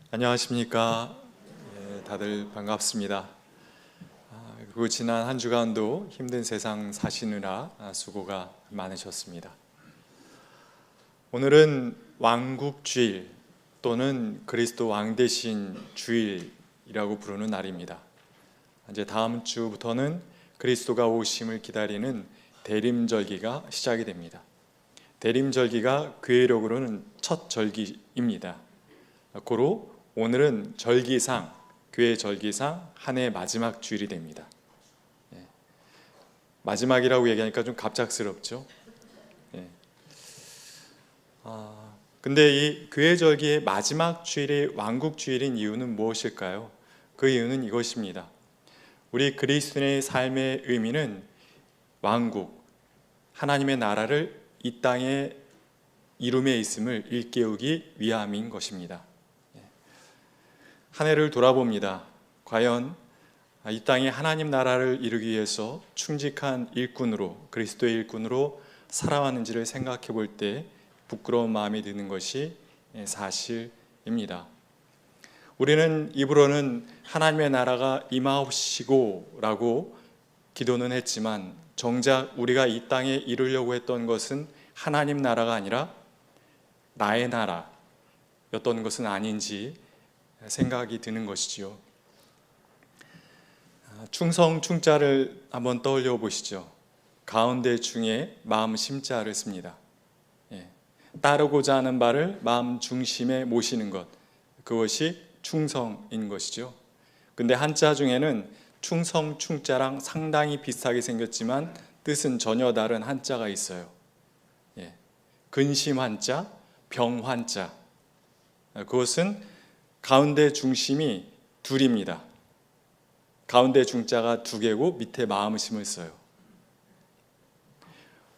안녕하십니까. 다들 반갑습니다. 그리고 지난 한 주간도 힘든 세상 사시느라 수고가 많으셨습니다. 오늘은 왕국주일 또는 그리스도 왕 대신 주일이라고 부르는 날입니다. 이제 다음 주부터는 그리스도가 오심을 기다리는 대림절기가 시작이 됩니다. 대림절기가 교회력으로는 첫 절기입니다. 고로 오늘은 절기상, 교회 절기상 한 해 마지막 주일이 됩니다. 마지막이라고 얘기하니까 좀 갑작스럽죠. 근데 이 교회 절기의 마지막 주일이 왕국 주일인 이유는 무엇일까요? 그 이유는 이것입니다. 우리 그리스도인의 삶의 의미는 왕국, 하나님의 나라를 이 땅에 이룸에 있음을 일깨우기 위함인 것입니다. 한 해를 돌아봅니다. 과연 이 땅에 하나님 나라를 이루기 위해서 충직한 일꾼으로, 그리스도의 일꾼으로 살아왔는지를 생각해 볼 때 부끄러운 마음이 드는 것이 사실입니다. 우리는 입으로는 하나님의 나라가 임하옵시고 라고 기도는 했지만 정작 우리가 이 땅에 이루려고 했던 것은 하나님 나라가 아니라 나의 나라였던 것은 아닌지 생각이 드는 것이지요. 충성 충자를 한번 떠올려 보시죠. 가운데 중에 마음 심자를 씁니다. 따르고자 하는 바를 마음 중심에 모시는 것, 그것이 충성인 것이죠. 근데 한자 중에는 충성 충자랑 상당히 비슷하게 생겼지만 뜻은 전혀 다른 한자가 있어요. 근심 한자, 병 한자. 그것은 가운데 중심이 둘입니다. 가운데 중자가 두 개고 밑에 마음심을 써요.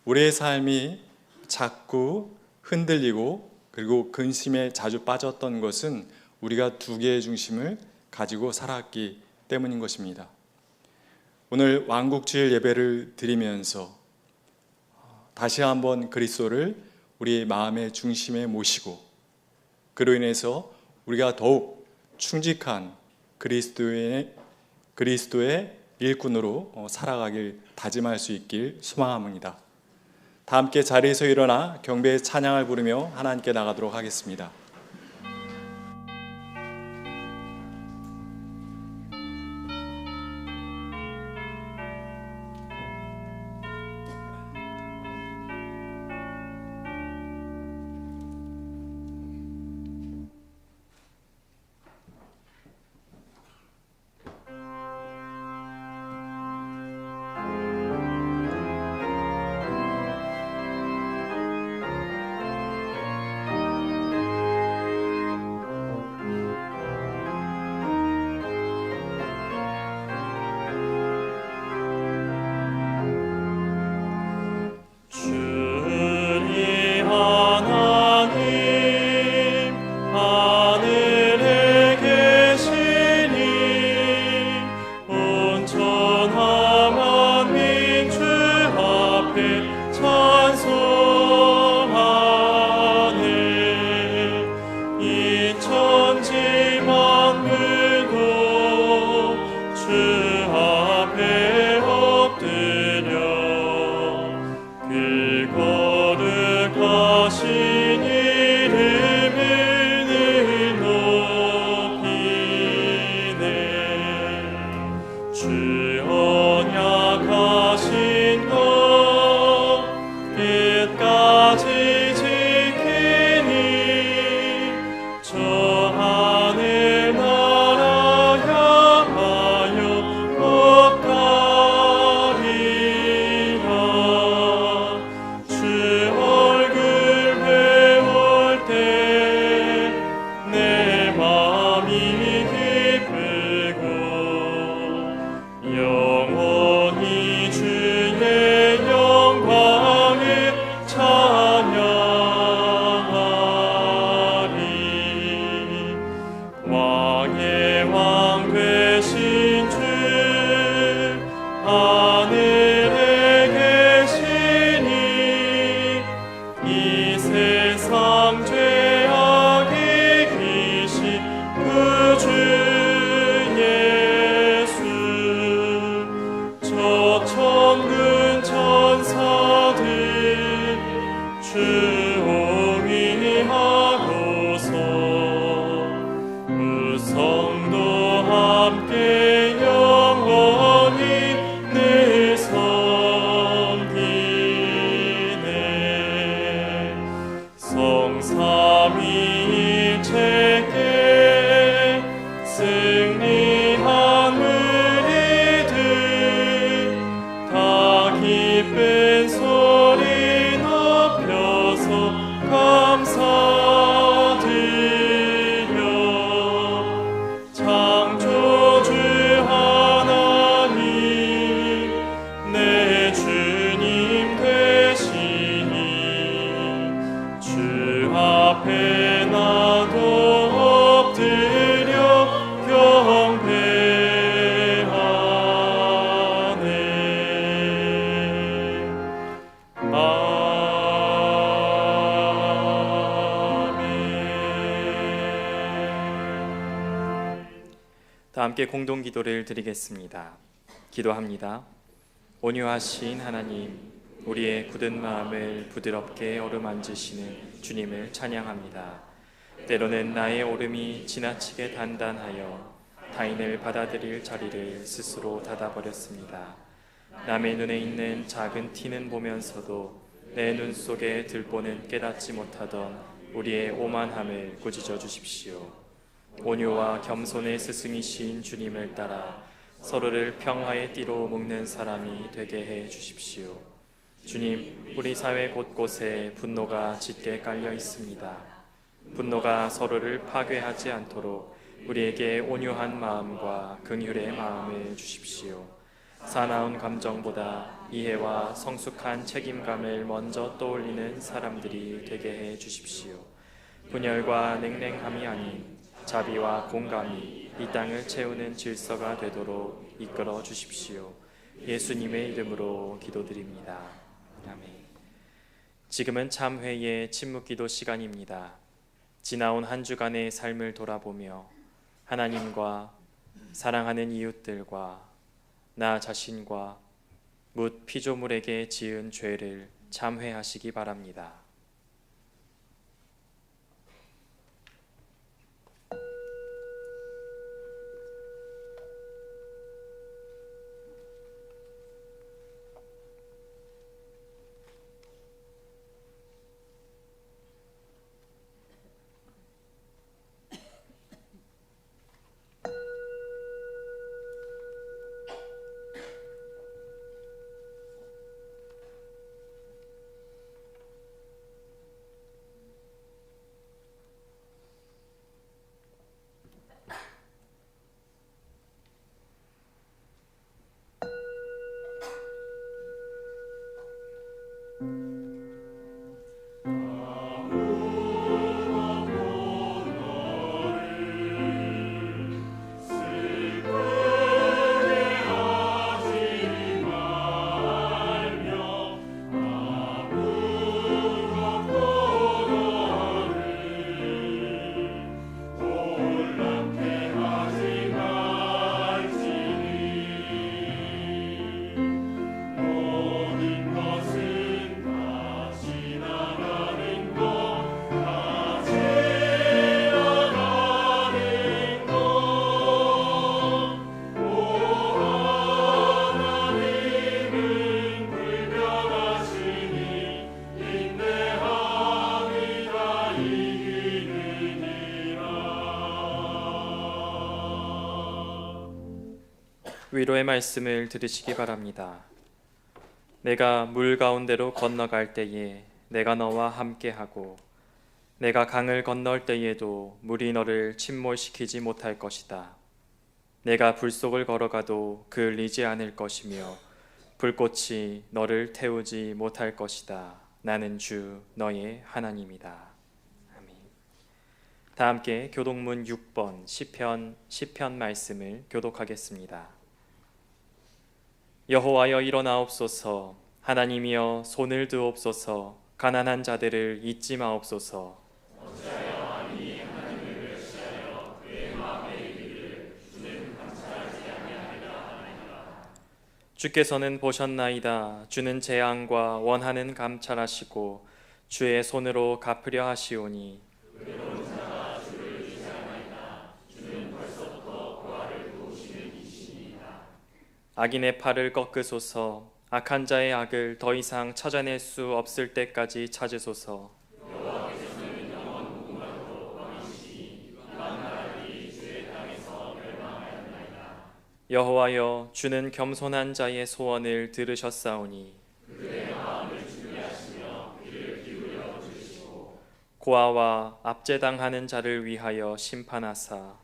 우리의 삶이 자꾸 흔들리고 그리고 근심에 자주 빠졌던 것은 우리가 두 개의 중심을 가지고 살았기 때문인 것입니다. 오늘 왕국주일 예배를 드리면서 다시 한번 그리스도를 우리의 마음의 중심에 모시고 그로 인해서 우리가 더욱 충직한 그리스도의 일꾼으로 살아가길 다짐할 수 있길 소망합니다. 다 함께 자리에서 일어나 경배의 찬양을 부르며 하나님께 나가도록 하겠습니다. 삼위일체께 승리한 무리들 다 기쁜 소리 높여서 감사드려. 창조주 하나님 내 주님 되시니 주 앞에 나도 엎드려 경배하네. 다 함께 공동 기도를 드리겠습니다. 기도합니다. 온유하신 하나님, 우리의 굳은 마음을 부드럽게 어루만지시는 주님을 찬양합니다. 때로는 나의 오름이 지나치게 단단하여 타인을 받아들일 자리를 스스로 닫아버렸습니다. 남의 눈에 있는 작은 티는 보면서도 내 눈 속의 들보는 깨닫지 못하던 우리의 오만함을 꾸짖어 주십시오. 온유와 겸손의 스승이신 주님을 따라 서로를 평화의 띠로 묶는 사람이 되게 해 주십시오. 주님, 우리 사회 곳곳에 분노가 짙게 깔려 있습니다. 분노가 서로를 파괴하지 않도록 우리에게 온유한 마음과 긍휼의 마음을 주십시오. 사나운 감정보다 이해와 성숙한 책임감을 먼저 떠올리는 사람들이 되게 해 주십시오. 분열과 냉랭함이 아닌 자비와 공감이 이 땅을 채우는 질서가 되도록 이끌어 주십시오. 예수님의 이름으로 기도드립니다. 아멘. 지금은 참회의 침묵기도 시간입니다. 지나온 한 주간의 삶을 돌아보며 하나님과 사랑하는 이웃들과 나 자신과 묻 피조물에게 지은 죄를 참회하시기 바랍니다. 위로의 말씀을 들으시기 바랍니다. 내가 물 가운데로 건너갈 때에 내가 너와 함께하고 내가 강을 건널 때에도 물이 너를 침몰시키지 못할 것이다. 내가 불 속을 걸어가도 그을리지 않을 것이며 불꽃이 너를 태우지 못할 것이다. 나는 주 너의 하나님이다. 아멘. 다 함께 교독문 6번 시편 말씀을 교독하겠습니다. 여호와여 일어나옵소서. 하나님이여 손을 드옵소서. 가난한 자들을 잊지 마옵소서. 어찌하여 아니 하나님을 멸시하여 그의 마음에 이르기를 주는 감찰하지 아니하리라 하나이다. 주께서는 보셨나이다. 주는 재앙과 원하는 감찰하시고 주의 손으로 갚으려 하시오니 의로운 자가 주를 의지하나이다. 주는 벌써부터 고아를 도우시는 이시니이다. 악인의 팔을 꺾으소서. 악한 자의 악을 더 이상 찾아낼 수 없을 때까지 찾으소서. 여호와께서는 여호와여, 주는 겸손한 자의 소원을 들으셨사오니 고아와 압제당하는 자를 위하여 심판하사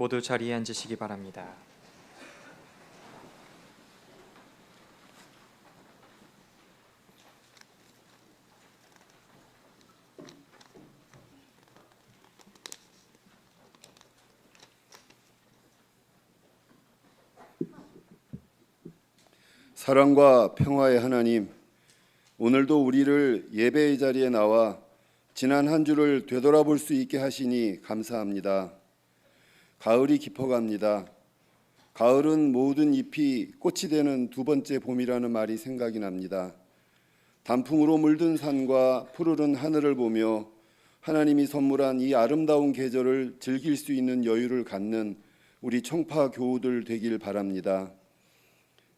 모두 자리에 앉으시기 바랍니다. 사랑과 평화의 하나님, 오늘도 우리를 예배의 자리에 나와 지난 한 주를 되돌아볼 수 있게 하시니 감사합니다. 가을이 깊어갑니다. 가을은 모든 잎이 꽃이 되는 두 번째 봄이라는 말이 생각이 납니다. 단풍으로 물든 산과 푸르른 하늘을 보며 하나님이 선물한 이 아름다운 계절을 즐길 수 있는 여유를 갖는 우리 청파 교우들 되길 바랍니다.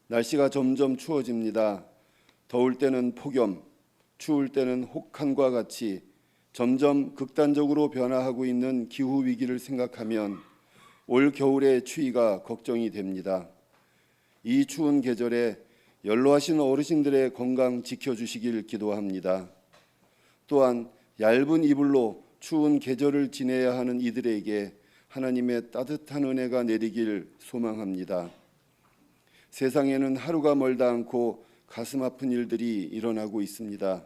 날씨가 점점 추워집니다. 더울 때는 폭염, 추울 때는 혹한과 같이 점점 극단적으로 변화하고 있는 기후 위기를 생각하면 올 겨울의 추위가 걱정이 됩니다. 이 추운 계절에 연로하신 어르신들의 건강 지켜주시길 기도합니다. 또한 얇은 이불로 추운 계절을 지내야 하는 이들에게 하나님의 따뜻한 은혜가 내리길 소망합니다. 세상에는 하루가 멀다 않고 가슴 아픈 일들이 일어나고 있습니다.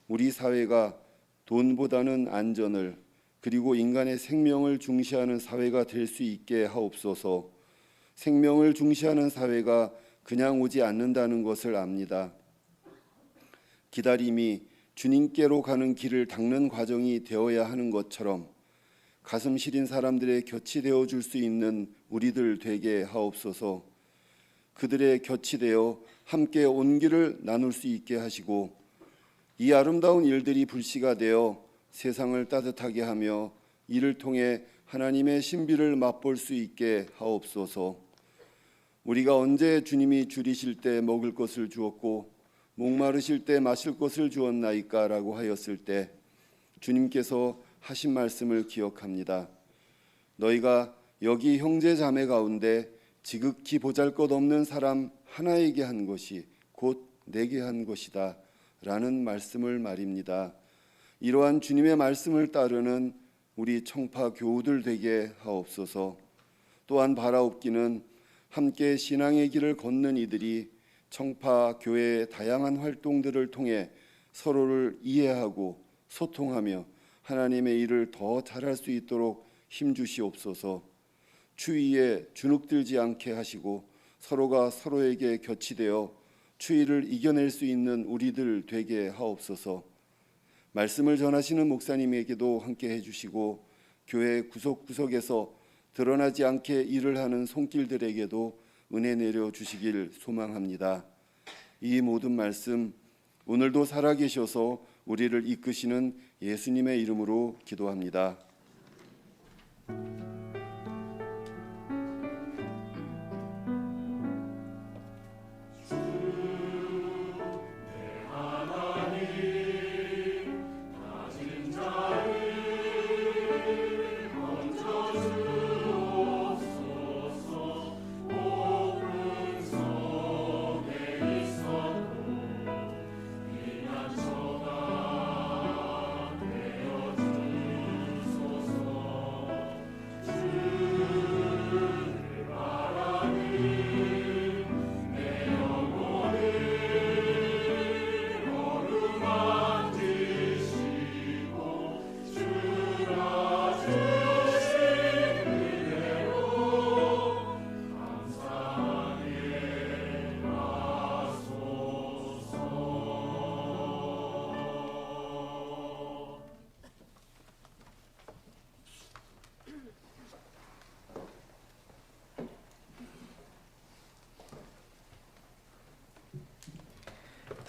우리 사회가 돈보다는 안전을 그리고 인간의 생명을 중시하는 사회가 될 수 있게 하옵소서. 생명을 중시하는 사회가 그냥 오지 않는다는 것을 압니다. 기다림이 주님께로 가는 길을 닦는 과정이 되어야 하는 것처럼 가슴 시린 사람들의 곁이 되어 줄 수 있는 우리들 되게 하옵소서. 그들의 곁이 되어 함께 온기를 나눌 수 있게 하시고 이 아름다운 일들이 불씨가 되어 세상을 따뜻하게 하며 이를 통해 하나님의 신비를 맛볼 수 있게 하옵소서. 우리가 언제 주님이 줄이실 때 먹을 것을 주었고 목마르실 때 마실 것을 주었나이까라고 하였을 때 주님께서 하신 말씀을 기억합니다. 너희가 여기 형제 자매 가운데 지극히 보잘것없는 사람 하나에게 한 것이 곧 내게 한 것이다 라는 말씀을 말입니다. 이러한 주님의 말씀을 따르는 우리 청파 교우들 되게 하옵소서. 또한 바라옵기는 함께 신앙의 길을 걷는 이들이 청파 교회의 다양한 활동들을 통해 서로를 이해하고 소통하며 하나님의 일을 더 잘할 수 있도록 힘주시옵소서. 추위에 주눅들지 않게 하시고 서로가 서로에게 곁이 되어 추위를 이겨낼 수 있는 우리들 되게 하옵소서. 말씀을 전하시는 목사님에게도 함께 해주시고 교회 구석구석에서 드러나지 않게 일을 하는 손길들에게도 은혜 내려주시길 소망합니다. 이 모든 말씀 오늘도 살아계셔서 우리를 이끄시는 예수님의 이름으로 기도합니다.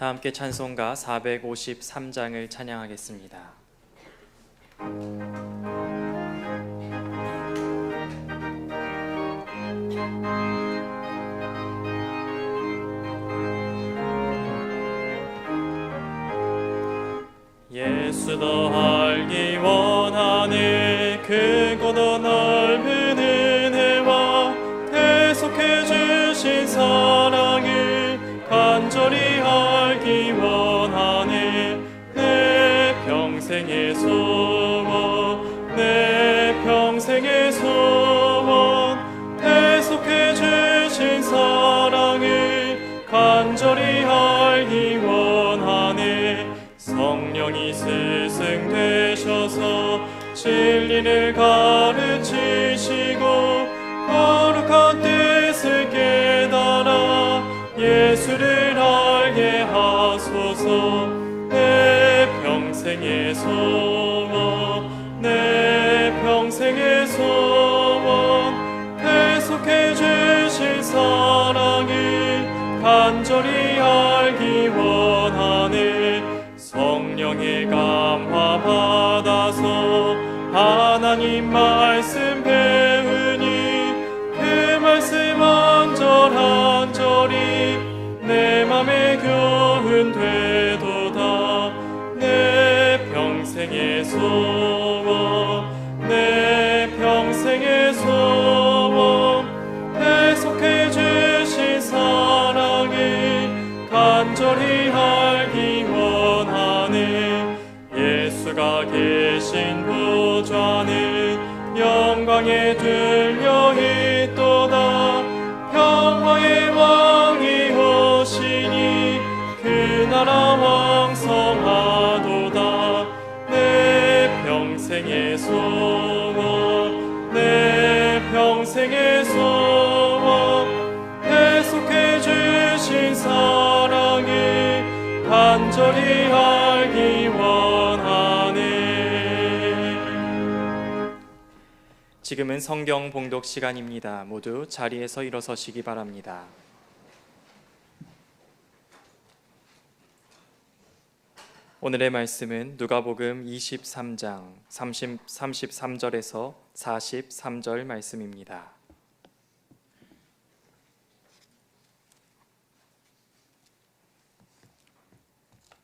다 함께 찬송가 453장을 찬양하겠습니다. 예수 더 알기 원하네. 크고도 넓은 은혜와 대속해 주신 사랑을 간절히 알기 원하네. 내 평생의 소원, 내 평생의 소원, 대속해 주신 사랑을 간절히 알기 원하네. 성령이 스승 되셔서 진리를 가르치시고 거룩한 뜻을 깨달아 예수를 알게 하소서. 내 평생의 소원, 내 평생의 소원, 대속해 주신 사랑을 간절히 알기 원하네. 성령의 감화 받아서 하나님 말씀 배우니 그 말씀 한절한절이 내 맘에 교훈 되도다. 내 평생의 소원, 내 평생의 소원, 대속해 주신 사랑을 간절히 알기 원하네. 예수가 계신 보좌는 영광에 들려 있도다. 평화의 왕이 오시니 그 나라 왕성하도다. 내 평생의 소원, 내 평생의 소원, 대속해 주신 사랑을 간절히 알기 원하네. 지금은 성경 봉독 시간입니다. 모두 자리에서 일어서시기 바랍니다. 오늘의 말씀은 누가복음 23장 33절에서 43절 말씀입니다.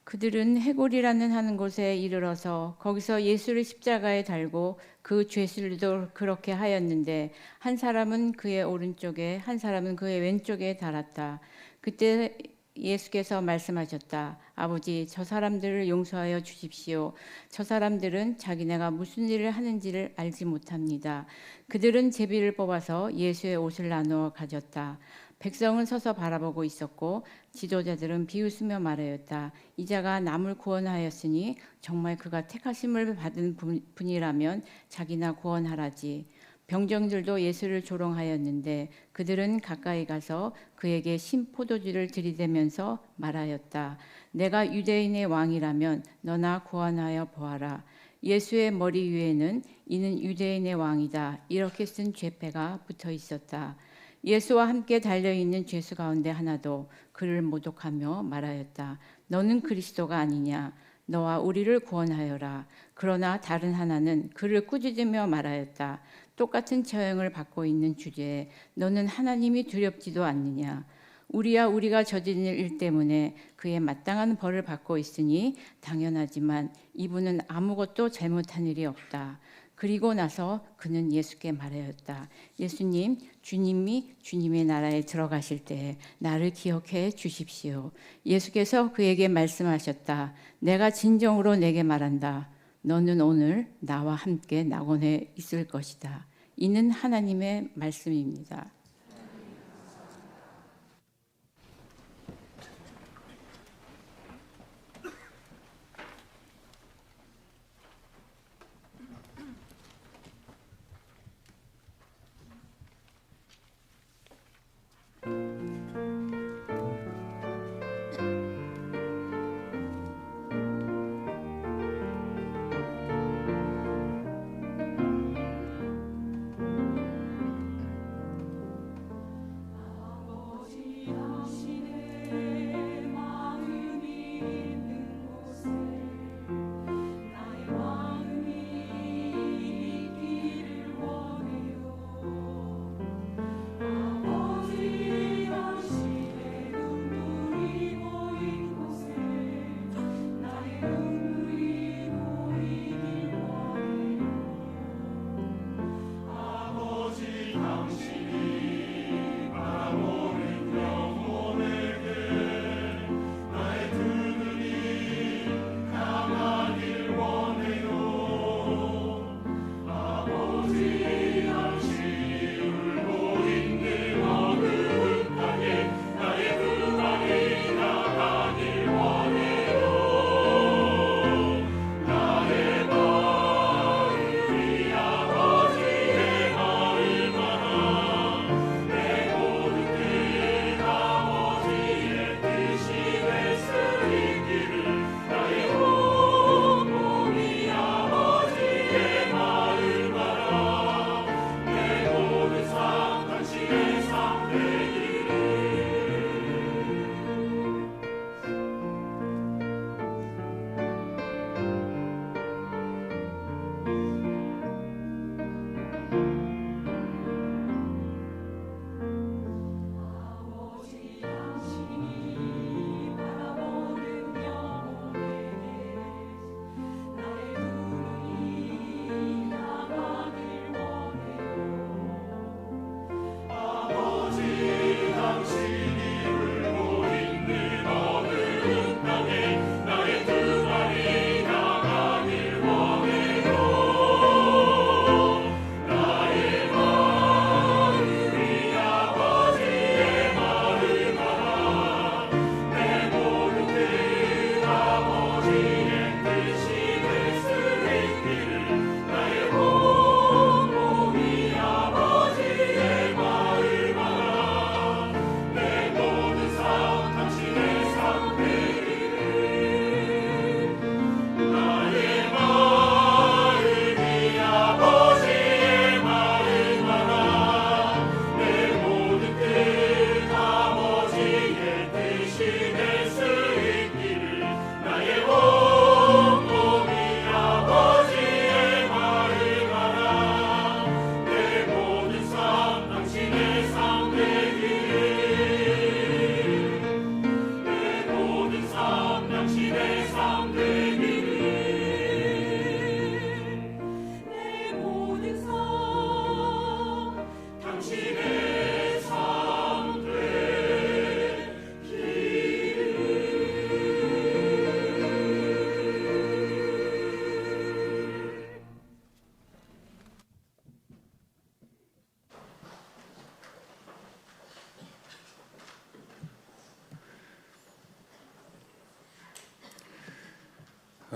그들은 해골이라는 한 곳에 이르러서 거기서 예수를 십자가에 달고 그 죄수들도 그렇게 하였는데 한 사람은 그의 오른쪽에 한 사람은 그의 왼쪽에 달았다. 그때 예수께서 말씀하셨다. 아버지, 저 사람들을 용서하여 주십시오. 저 사람들은 자기네가 무슨 일을 하는지를 알지 못합니다. 그들은 제비를 뽑아서 예수의 옷을 나누어 가졌다. 백성은 서서 바라보고 있었고 지도자들은 비웃으며 말하였다. 이자가 남을 구원하였으니 정말 그가 택하심을 받은 분이라면 자기나 구원하라지. 병정들도 예수를 조롱하였는데 그들은 가까이 가서 그에게 신 포도주를 들이대면서 말하였다. 내가 유대인의 왕이라면 너나 구원하여 보아라. 예수의 머리 위에는 이는 유대인의 왕이다 이렇게 쓴 죄패가 붙어 있었다. 예수와 함께 달려있는 죄수 가운데 하나도 그를 모독하며 말하였다. 너는 그리스도가 아니냐? 너와 우리를 구원하여라. 그러나 다른 하나는 그를 꾸짖으며 말하였다. 똑같은 처형을 받고 있는 주제에 너는 하나님이 두렵지도 않느냐? 우리가 저지른 일 때문에 그의 마땅한 벌을 받고 있으니 당연하지만 이분은 아무것도 잘못한 일이 없다. 그리고 나서 그는 예수께 말하였다. 예수님, 주님이 주님의 나라에 들어가실 때 나를 기억해 주십시오. 예수께서 그에게 말씀하셨다. 내가 진정으로 내게 말한다. 너는 오늘 나와 함께 낙원에 있을 것이다. 이는 하나님의 말씀입니다.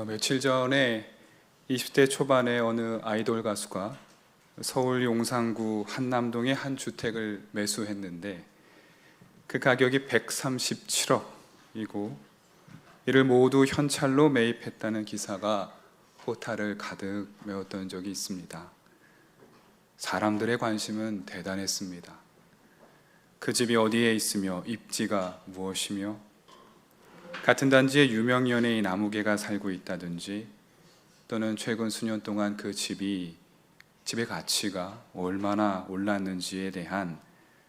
며칠 전에 20대 초반의 어느 아이돌 가수가 서울 용산구 한남동의 한 주택을 매수했는데 그 가격이 137억이고 이를 모두 현찰로 매입했다는 기사가 포탈을 가득 메웠던 적이 있습니다. 사람들의 관심은 대단했습니다. 그 집이 어디에 있으며 입지가 무엇이며 같은 단지에 유명 연예인 아무개가 살고 있다든지 또는 최근 수년 동안 그 집의 가치가 얼마나 올랐는지에 대한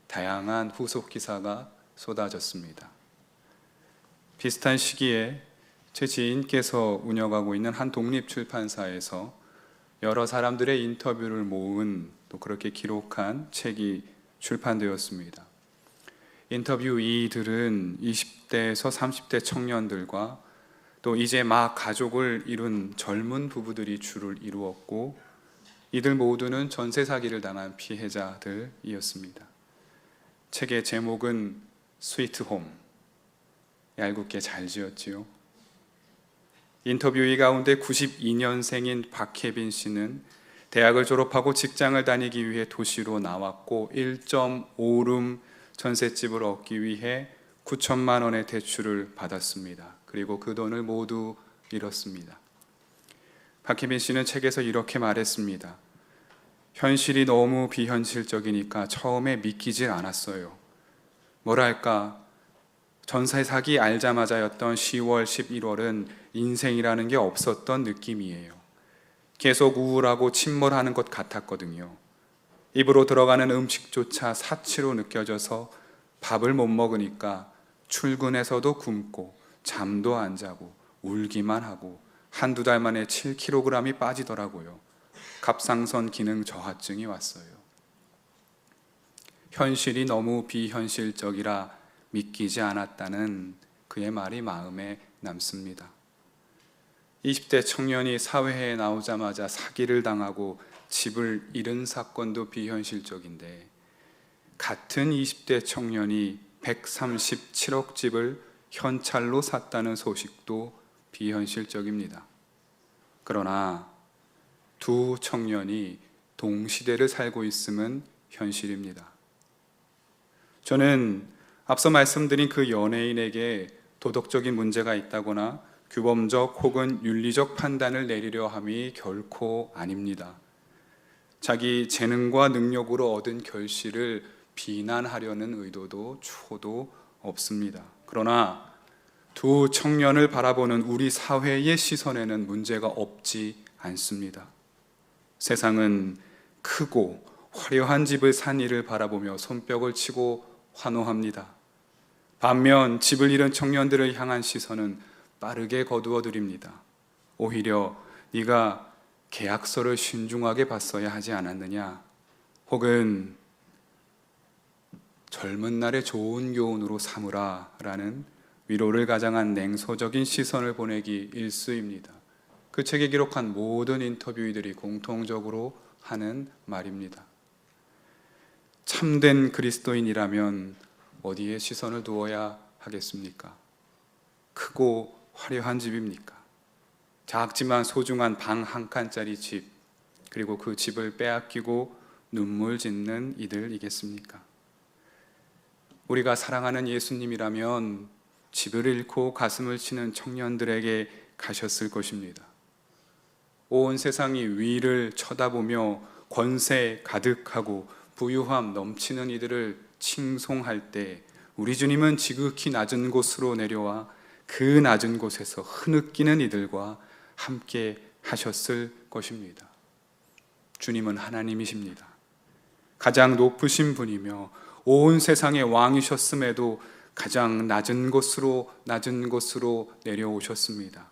다양한 후속 기사가 쏟아졌습니다. 비슷한 시기에 제 지인께서 운영하고 있는 한 독립출판사에서 여러 사람들의 인터뷰를 모은 또 그렇게 기록한 책이 출판되었습니다. 인터뷰 이들은 20대에서 30대 청년들과 또 이제 막 가족을 이룬 젊은 부부들이 주를 이루었고 이들 모두는 전세 사기를 당한 피해자들이었습니다. 책의 제목은 스위트홈, 얄궂게 잘 지었지요. 인터뷰이 가운데 92년생인 박혜빈 씨는 대학을 졸업하고 직장을 다니기 위해 도시로 나왔고 1.5룸 전셋집을 얻기 위해 9천만 원의 대출을 받았습니다. 그리고 그 돈을 모두 잃었습니다. 박혜빈 씨는 책에서 이렇게 말했습니다. 현실이 너무 비현실적이니까 처음에 믿기질 않았어요. 뭐랄까, 전세 사기 알자마자였던 10월, 11월은 인생이라는 게 없었던 느낌이에요. 계속 우울하고 침몰하는 것 같았거든요. 입으로 들어가는 음식조차 사치로 느껴져서 밥을 못 먹으니까 출근해서도 굶고 잠도 안 자고 울기만 하고 한두 달 만에 7kg이 빠지더라고요. 갑상선 기능 저하증이 왔어요. 현실이 너무 비현실적이라 믿기지 않았다는 그의 말이 마음에 남습니다. 20대 청년이 사회에 나오자마자 사기를 당하고 집을 잃은 사건도 비현실적인데 같은 20대 청년이 137억 집을 현찰로 샀다는 소식도 비현실적입니다. 그러나 두 청년이 동시대를 살고 있음은 현실입니다. 저는 앞서 말씀드린 그 연예인에게 도덕적인 문제가 있다거나 규범적 혹은 윤리적 판단을 내리려 함이 결코 아닙니다. 자기 재능과 능력으로 얻은 결실을 비난하려는 의도도 추호도 없습니다. 그러나 두 청년을 바라보는 우리 사회의 시선에는 문제가 없지 않습니다. 세상은 크고 화려한 집을 산 이를 바라보며 손뼉을 치고 환호합니다. 반면 집을 잃은 청년들을 향한 시선은 빠르게 거두어 드립니다. 오히려 네가 계약서를 신중하게 봤어야 하지 않았느냐, 혹은 젊은 날의 좋은 교훈으로 삼으라 라는 위로를 가장한 냉소적인 시선을 보내기 일쑤입니다. 그 책에 기록한 모든 인터뷰이들이 공통적으로 하는 말입니다. 참된 그리스도인이라면 어디에 시선을 두어야 하겠습니까? 크고 화려한 집입니까? 작지만 소중한 방 한 칸짜리 집, 그리고 그 집을 빼앗기고 눈물 짓는 이들이겠습니까? 우리가 사랑하는 예수님이라면 집을 잃고 가슴을 치는 청년들에게 가셨을 것입니다. 온 세상이 위를 쳐다보며 권세 가득하고 부유함 넘치는 이들을 칭송할 때 우리 주님은 지극히 낮은 곳으로 내려와 그 낮은 곳에서 흐느끼는 이들과 함께 하셨을 것입니다. 주님은 하나님이십니다. 가장 높으신 분이며 온 세상의 왕이셨음에도 가장 낮은 곳으로 내려오셨습니다.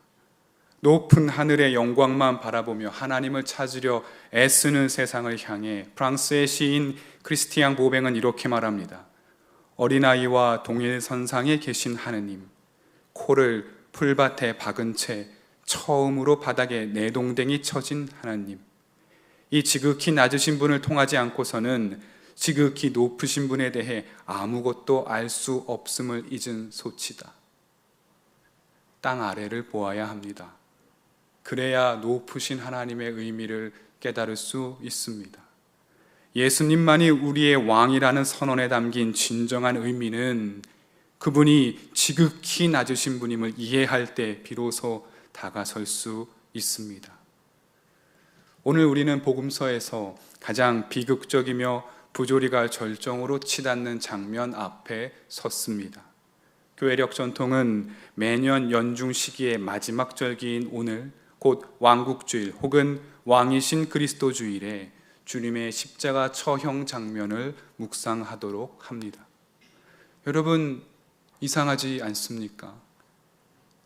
높은 하늘의 영광만 바라보며 하나님을 찾으려 애쓰는 세상을 향해 프랑스의 시인 크리스티앙 보뱅은 이렇게 말합니다. 어린아이와 동일선상에 계신 하느님, 코를 풀밭에 박은 채 처음으로 바닥에 내동댕이 쳐진 하나님, 이 지극히 낮으신 분을 통하지 않고서는 지극히 높으신 분에 대해 아무것도 알 수 없음을 잊은 소치다. 땅 아래를 보아야 합니다. 그래야 높으신 하나님의 의미를 깨달을 수 있습니다. 예수님만이 우리의 왕이라는 선언에 담긴 진정한 의미는 그분이 지극히 낮으신 분임을 이해할 때 비로소 다가설 수 있습니다. 오늘 우리는 복음서에서 가장 비극적이며 부조리가 절정으로 치닫는 장면 앞에 섰습니다. 교회력 전통은 매년 연중 시기의 마지막 절기인 오늘, 곧 왕국주일 혹은 왕이신 그리스도 주일에 주님의 십자가 처형 장면을 묵상하도록 합니다. 여러분, 이상하지 않습니까?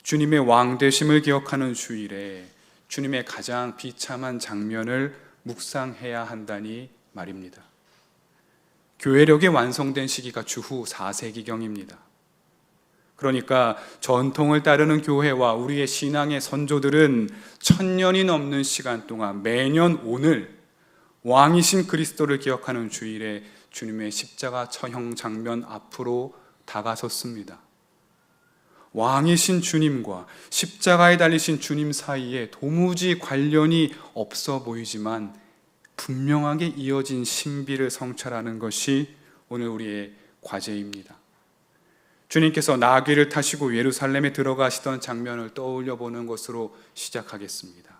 주님의 왕되심을 기억하는 주일에 주님의 가장 비참한 장면을 묵상해야 한다니 말입니다. 교회력이 완성된 시기가 주후 4세기경입니다. 그러니까 전통을 따르는 교회와 우리의 신앙의 선조들은 1000년이 넘는 시간 동안 매년 오늘 왕이신 그리스도를 기억하는 주일에 주님의 십자가 처형 장면 앞으로 다가섰습니다. 왕이신 주님과 십자가에 달리신 주님 사이에 도무지 관련이 없어 보이지만 분명하게 이어진 신비를 성찰하는 것이 오늘 우리의 과제입니다. 주님께서 나귀를 타시고 예루살렘에 들어가시던 장면을 떠올려 보는 것으로 시작하겠습니다.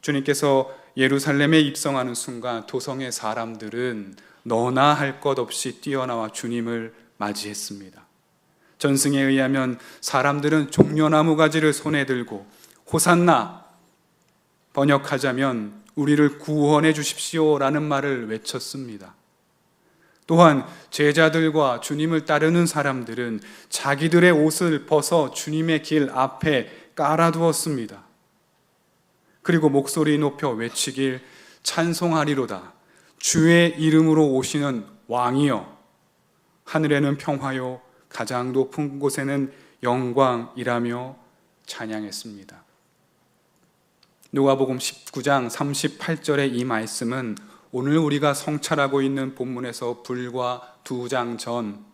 주님께서 예루살렘에 입성하는 순간 도성의 사람들은 너나 할 것 없이 뛰어나와 주님을 맞이했습니다. 전승에 의하면 사람들은 종려나무 가지를 손에 들고 호산나, 번역하자면 우리를 구원해 주십시오라는 말을 외쳤습니다. 또한 제자들과 주님을 따르는 사람들은 자기들의 옷을 벗어 주님의 길 앞에 깔아두었습니다. 그리고 목소리 높여 외치길 찬송하리로다. 주의 이름으로 오시는 왕이여, 하늘에는 평화요 가장 높은 곳에는 영광이라며 찬양했습니다. 누가복음 19장 38절의 이 말씀은 오늘 우리가 성찰하고 있는 본문에서 불과 2장 전,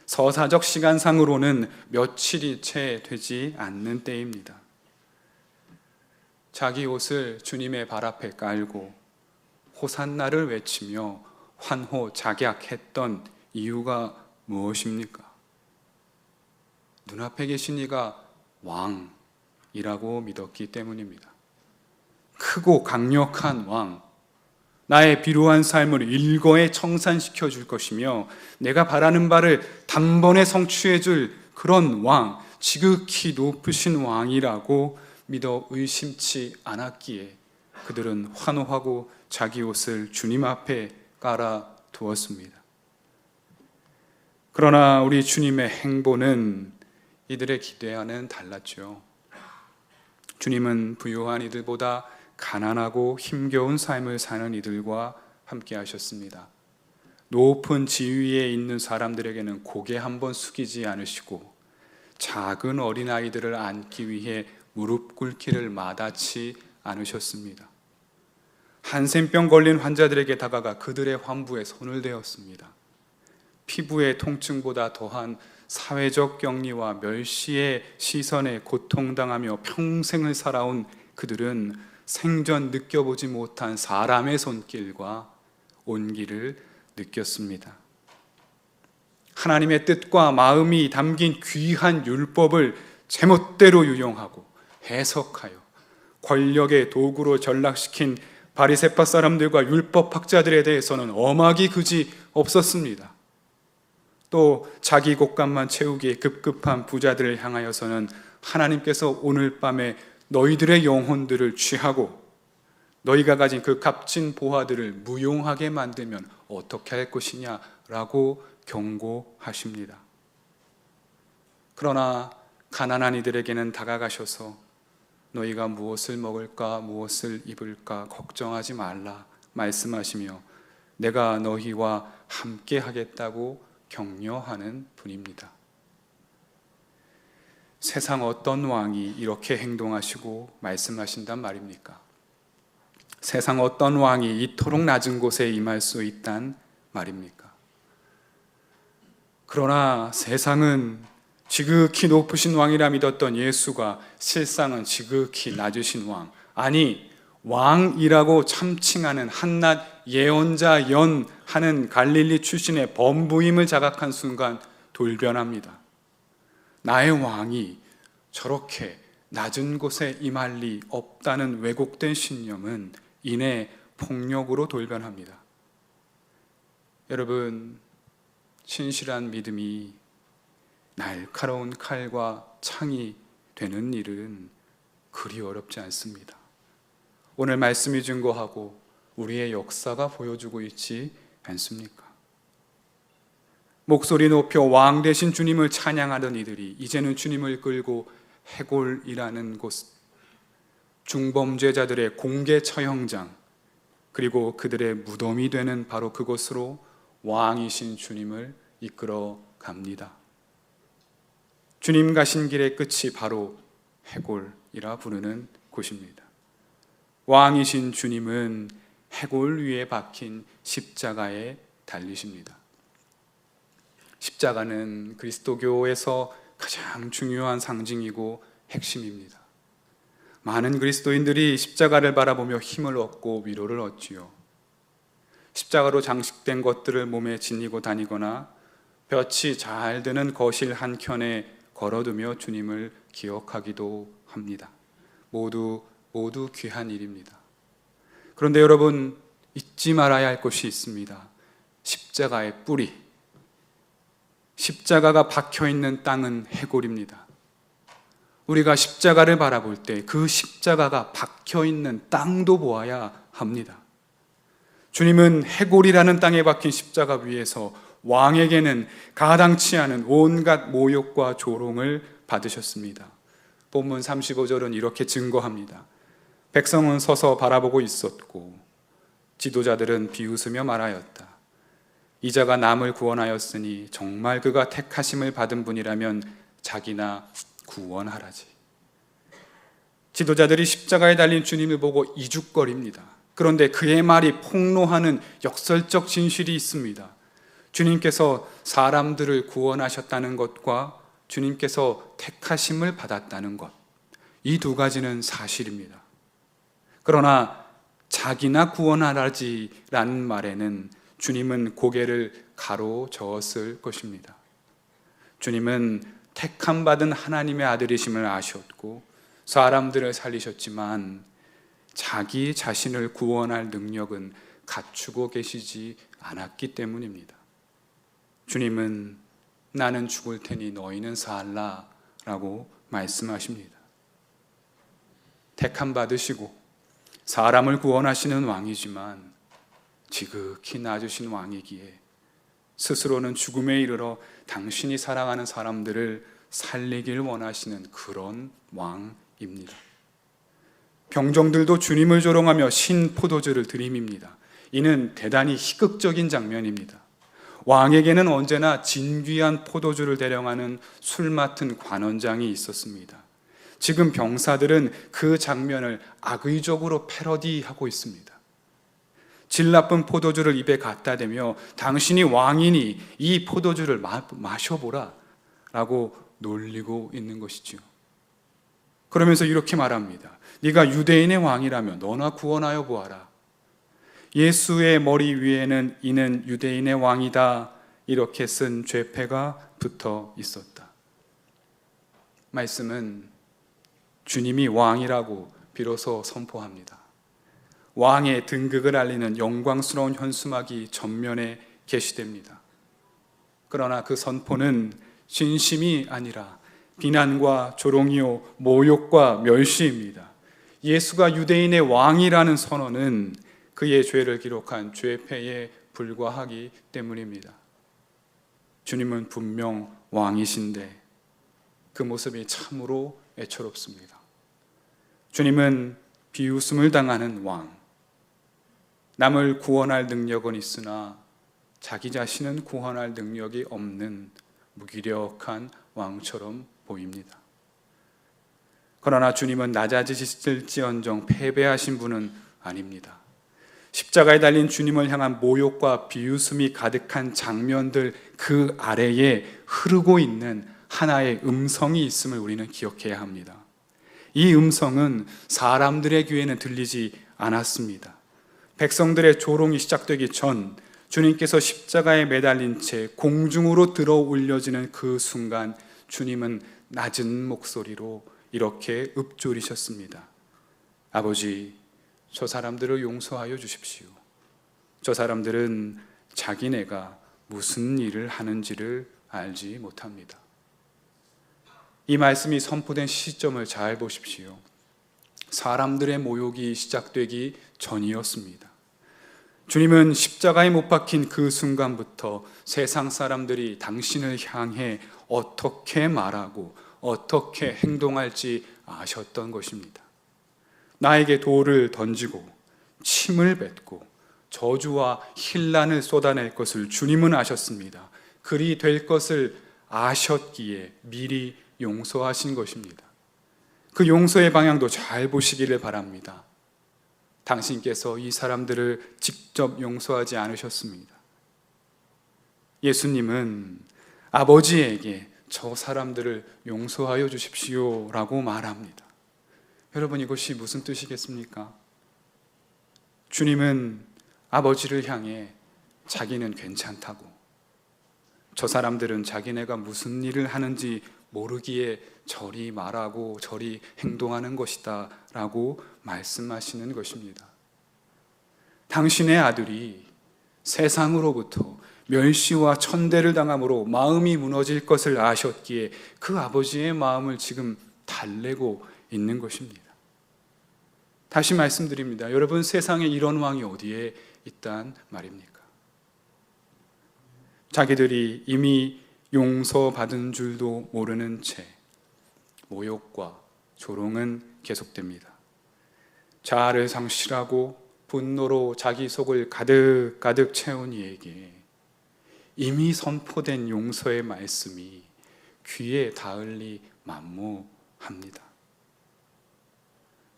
서사적 시간상으로는 며칠이 채 되지 않는 때입니다. 자기 옷을 주님의 발 앞에 깔고 호산나를 외치며 환호작약했던 이유가 무엇입니까? 눈앞에 계신 이가 왕이라고 믿었기 때문입니다. 크고 강력한 왕, 나의 비루한 삶을 일거에 청산시켜 줄 것이며 내가 바라는 바를 단번에 성취해 줄 그런 왕, 지극히 높으신 왕이라고 믿어 의심치 않았기에 그들은 환호하고 자기 옷을 주님 앞에 깔아 두었습니다. 그러나 우리 주님의 행보는 이들의 기대와는 달랐죠. 주님은 부유한 이들보다 가난하고 힘겨운 삶을 사는 이들과 함께 하셨습니다. 높은 지위에 있는 사람들에게는 고개 한번 숙이지 않으시고 작은 어린아이들을 안기 위해 무릎 꿇기를 마다치 않으셨습니다. 한센병 걸린 환자들에게 다가가 그들의 환부에 손을 대었습니다. 피부의 통증보다 더한 사회적 격리와 멸시의 시선에 고통당하며 평생을 살아온 그들은 생전 느껴보지 못한 사람의 손길과 온기를 느꼈습니다. 하나님의 뜻과 마음이 담긴 귀한 율법을 제멋대로 유용하고 해석하여 권력의 도구로 전락시킨 바리새파 사람들과 율법학자들에 대해서는 엄하기 그지 없었습니다. 또 자기 곳간만 채우기에 급급한 부자들을 향하여서는 하나님께서 오늘 밤에 너희들의 영혼들을 취하고 너희가 가진 그 값진 보화들을 무용하게 만들면 어떻게 할 것이냐라고 경고하십니다. 그러나 가난한 이들에게는 다가가셔서 너희가 무엇을 먹을까 무엇을 입을까 걱정하지 말라 말씀하시며 내가 너희와 함께 하겠다고 격려하는 분입니다. 세상 어떤 왕이 이렇게 행동하시고 말씀하신단 말입니까? 세상 어떤 왕이 이토록 낮은 곳에 임할 수 있단 말입니까? 그러나 세상은 지극히 높으신 왕이라 믿었던 예수가 실상은 지극히 낮으신 왕, 아니 왕이라고 참칭하는 한낱 예언자 연 하는 갈릴리 출신의 범부임을 자각한 순간 돌변합니다. 나의 왕이 저렇게 낮은 곳에 임할 리 없다는 왜곡된 신념은 이내 폭력으로 돌변합니다. 여러분, 신실한 믿음이 날카로운 칼과 창이 되는 일은 그리 어렵지 않습니다. 오늘 말씀이 증거하고 우리의 역사가 보여주고 있지 않습니까? 목소리 높여 왕 되신 주님을 찬양하던 이들이 이제는 주님을 끌고 해골이라는 곳, 중범죄자들의 공개 처형장, 그리고 그들의 무덤이 되는 바로 그곳으로 왕이신 주님을 이끌어 갑니다. 주님 가신 길의 끝이 바로 해골이라 부르는 곳입니다. 왕이신 주님은 해골 위에 박힌 십자가에 달리십니다. 십자가는 그리스도교에서 가장 중요한 상징이고 핵심입니다. 많은 그리스도인들이 십자가를 바라보며 힘을 얻고 위로를 얻지요. 십자가로 장식된 것들을 몸에 지니고 다니거나 볕이 잘 드는 거실 한켠에 걸어두며 주님을 기억하기도 합니다. 모두 귀한 일입니다. 그런데 여러분, 잊지 말아야 할 것이 있습니다. 십자가의 뿌리, 십자가가 박혀있는 땅은 해골입니다. 우리가 십자가를 바라볼 때 그 십자가가 박혀있는 땅도 보아야 합니다. 주님은 해골이라는 땅에 박힌 십자가 위에서 왕에게는 가당치 않은 온갖 모욕과 조롱을 받으셨습니다. 본문 35절은 이렇게 증거합니다. 백성은 서서 바라보고 있었고 지도자들은 비웃으며 말하였다. 이자가 남을 구원하였으니 정말 그가 택하심을 받은 분이라면 자기나 구원하라지. 지도자들이 십자가에 달린 주님을 보고 이죽거립니다. 그런데 그의 말이 폭로하는 역설적 진실이 있습니다. 주님께서 사람들을 구원하셨다는 것과 주님께서 택하심을 받았다는 것, 이 두 가지는 사실입니다. 그러나 자기나 구원하라지라는 말에는 주님은 고개를 가로저었을 것입니다. 주님은 택함 받은 하나님의 아들이심을 아셨고 사람들을 살리셨지만 자기 자신을 구원할 능력은 갖추고 계시지 않았기 때문입니다. 주님은 나는 죽을 테니 너희는 살라 라고 말씀하십니다. 택함 받으시고 사람을 구원하시는 왕이지만 지극히 낮으신 왕이기에 스스로는 죽음에 이르러 당신이 사랑하는 사람들을 살리길 원하시는 그런 왕입니다. 병정들도 주님을 조롱하며 신 포도주를 들이밉니다. 이는 대단히 희극적인 장면입니다. 왕에게는 언제나 진귀한 포도주를 대령하는 술 맡은 관원장이 있었습니다. 지금 병사들은 그 장면을 악의적으로 패러디하고 있습니다. 질 나쁜 포도주를 입에 갖다 대며 당신이 왕이니 이 포도주를 마셔보라 라고 놀리고 있는 것이지요. 그러면서 이렇게 말합니다. 네가 유대인의 왕이라면 너나 구원하여 보아라. 예수의 머리 위에는 이는 유대인의 왕이다 이렇게 쓴 죄패가 붙어 있었다. 말씀은 주님이 왕이라고 비로소 선포합니다. 왕의 등극을 알리는 영광스러운 현수막이 전면에 게시됩니다. 그러나 그 선포는 진심이 아니라 비난과 조롱이요 모욕과 멸시입니다. 예수가 유대인의 왕이라는 선언은 그의 죄를 기록한 죄패에 불과하기 때문입니다. 주님은 분명 왕이신데 그 모습이 참으로 애처롭습니다. 주님은 비웃음을 당하는 왕, 남을 구원할 능력은 있으나 자기 자신은 구원할 능력이 없는 무기력한 왕처럼 보입니다. 그러나 주님은 낮아지실지언정 패배하신 분은 아닙니다. 십자가에 달린 주님을 향한 모욕과 비웃음이 가득한 장면들 그 아래에 흐르고 있는 하나의 음성이 있음을 우리는 기억해야 합니다. 이 음성은 사람들의 귀에는 들리지 않았습니다. 백성들의 조롱이 시작되기 전 주님께서 십자가에 매달린 채 공중으로 들어 올려지는 그 순간 주님은 낮은 목소리로 이렇게 읊조리셨습니다. 아버지, 저 사람들을 용서하여 주십시오. 저 사람들은 자기네가 무슨 일을 하는지를 알지 못합니다. 이 말씀이 선포된 시점을 잘 보십시오. 사람들의 모욕이 시작되기 전이었습니다. 주님은 십자가에 못 박힌 그 순간부터 세상 사람들이 당신을 향해 어떻게 말하고 어떻게 행동할지 아셨던 것입니다. 나에게 돌을 던지고 침을 뱉고 저주와 혼란을 쏟아낼 것을 주님은 아셨습니다. 그리 될 것을 아셨기에 미리 용서하신 것입니다. 그 용서의 방향도 잘 보시기를 바랍니다. 당신께서 이 사람들을 직접 용서하지 않으셨습니다. 예수님은 아버지에게 저 사람들을 용서하여 주십시오 라고 말합니다. 여러분, 이것이 무슨 뜻이겠습니까? 주님은 아버지를 향해 자기는 괜찮다고, 저 사람들은 자기네가 무슨 일을 하는지 모르기에 저리 말하고 저리 행동하는 것이다 라고 말씀하시는 것입니다. 당신의 아들이 세상으로부터 멸시와 천대를 당함으로 마음이 무너질 것을 아셨기에 그 아버지의 마음을 지금 달래고 있는 것입니다. 다시 말씀드립니다. 여러분, 세상에 이런 왕이 어디에 있단 말입니까? 자기들이 이미 용서받은 줄도 모르는 채 모욕과 조롱은 계속됩니다. 자아를 상실하고 분노로 자기 속을 가득 채운 이에게 이미 선포된 용서의 말씀이 귀에 닿을 리 만무합니다.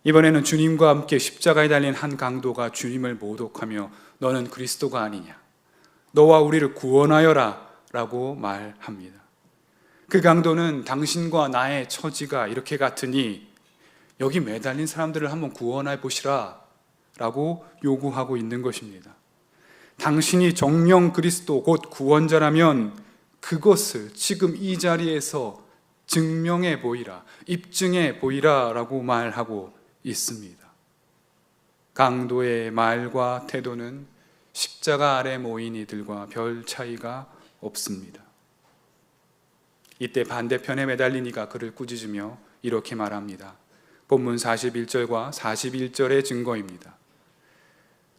이번에는 주님과 함께 십자가에 달린 한 강도가 주님을 모독하며 너는 그리스도가 아니냐, 너와 우리를 구원하여라 라고 말합니다. 그 강도는 당신과 나의 처지가 이렇게 같으니 여기 매달린 사람들을 한번 구원해 보시라 라고 요구하고 있는 것입니다. 당신이 정령 그리스도 곧 구원자라면 그것을 지금 이 자리에서 증명해 보이라, 입증해 보이라 라고 말하고 있습니다. 강도의 말과 태도는 십자가 아래 모인 이들과 별 차이가 없습니다. 이때 반대편에 매달린 이가 그를 꾸짖으며 이렇게 말합니다. 본문 41절과 41절의 증거입니다.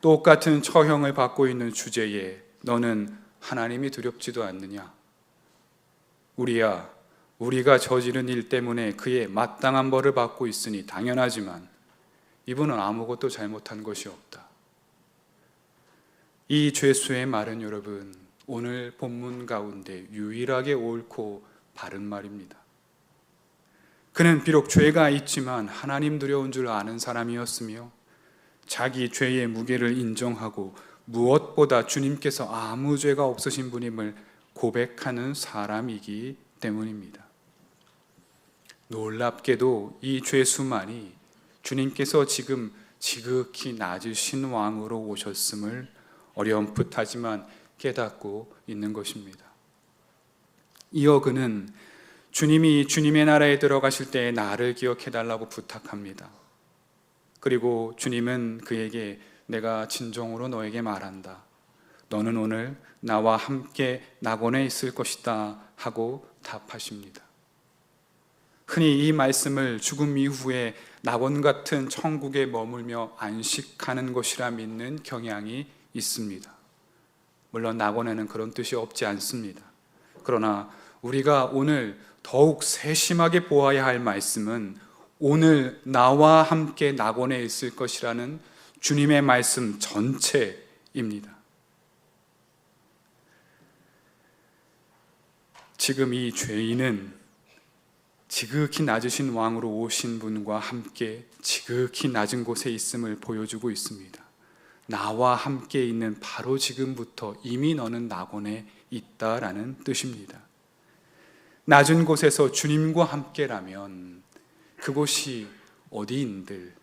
똑같은 처형을 받고 있는 주제에 너는 하나님이 두렵지도 않느냐? 우리야, 우리가 저지른 일 때문에 그의 마땅한 벌을 받고 있으니 당연하지만 이분은 아무것도 잘못한 것이 없다. 이 죄수의 말은 여러분, 오늘 본문 가운데 유일하게 옳고 바른 말입니다. 그는 비록 죄가 있지만 하나님 두려운 줄 아는 사람이었으며 자기 죄의 무게를 인정하고 무엇보다 주님께서 아무 죄가 없으신 분임을 고백하는 사람이기 때문입니다. 놀랍게도 이 죄수만이 주님께서 지금 지극히 낮으신 왕으로 오셨음을 어렴풋하지만 깨닫고 있는 것입니다. 이어 그는 주님이 주님의 나라에 들어가실 때 나를 기억해달라고 부탁합니다. 그리고 주님은 그에게 내가 진정으로 너에게 말한다. 너는 오늘 나와 함께 낙원에 있을 것이다 하고 답하십니다. 흔히 이 말씀을 죽음 이후에 낙원 같은 천국에 머물며 안식하는 것이라 믿는 경향이 있습니다. 물론 낙원에는 그런 뜻이 없지 않습니다. 그러나 우리가 오늘 더욱 세심하게 보아야 할 말씀은 오늘 나와 함께 낙원에 있을 것이라는 주님의 말씀 전체입니다. 지금 이 죄인은 지극히 낮으신 왕으로 오신 분과 함께 지극히 낮은 곳에 있음을 보여주고 있습니다. 나와 함께 있는 바로 지금부터 이미 너는 낙원에 있다라는 뜻입니다. 낮은 곳에서 주님과 함께라면 그곳이 어디인들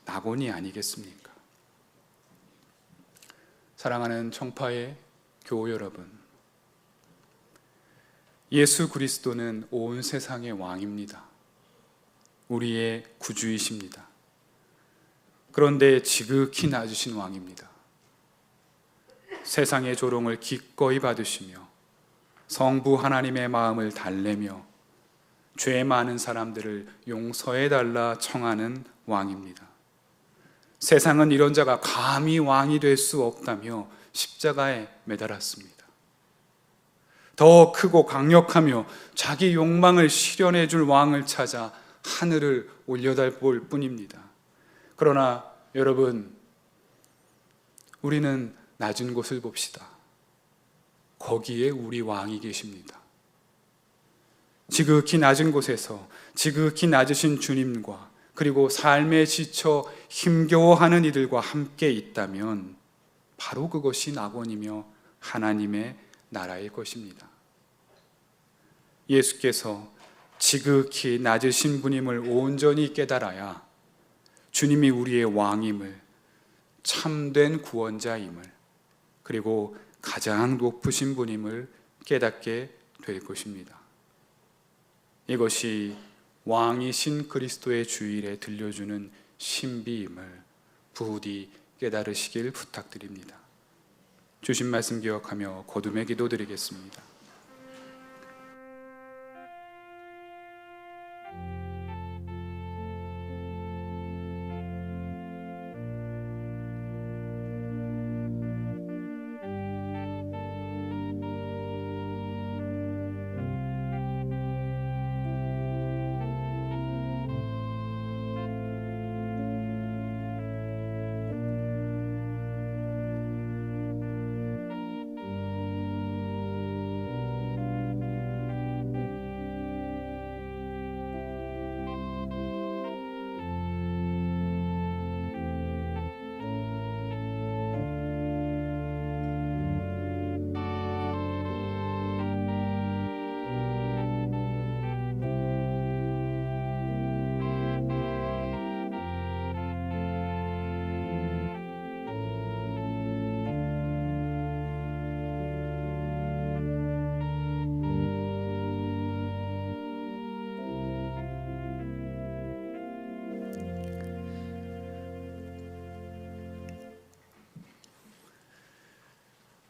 낙원이 아니겠습니까? 사랑하는 청파의 교우 여러분, 예수 그리스도는 온 세상의 왕입니다. 우리의 구주이십니다. 그런데 지극히 낮으신 왕입니다. 세상의 조롱을 기꺼이 받으시며 성부 하나님의 마음을 달래며 죄 많은 사람들을 용서해달라 청하는 왕입니다. 세상은 이런 자가 감히 왕이 될 수 없다며 십자가에 매달았습니다. 더 크고 강력하며 자기 욕망을 실현해 줄 왕을 찾아 하늘을 올려다볼 뿐입니다. 그러나 여러분, 우리는 낮은 곳을 봅시다. 거기에 우리 왕이 계십니다. 지극히 낮은 곳에서 지극히 낮으신 주님과 그리고 삶에 지쳐 힘겨워하는 이들과 함께 있다면 바로 그것이 낙원이며 하나님의 나라일 것입니다. 예수께서 지극히 낮으신 분임을 온전히 깨달아야 주님이 우리의 왕임을, 참된 구원자임을, 그리고 가장 높으신 분임을 깨닫게 될 것입니다. 이것이 왕이신 그리스도의 주일에 들려주는 신비임을 부디 깨달으시길 부탁드립니다. 주신 말씀 기억하며 거듭의 기도 드리겠습니다.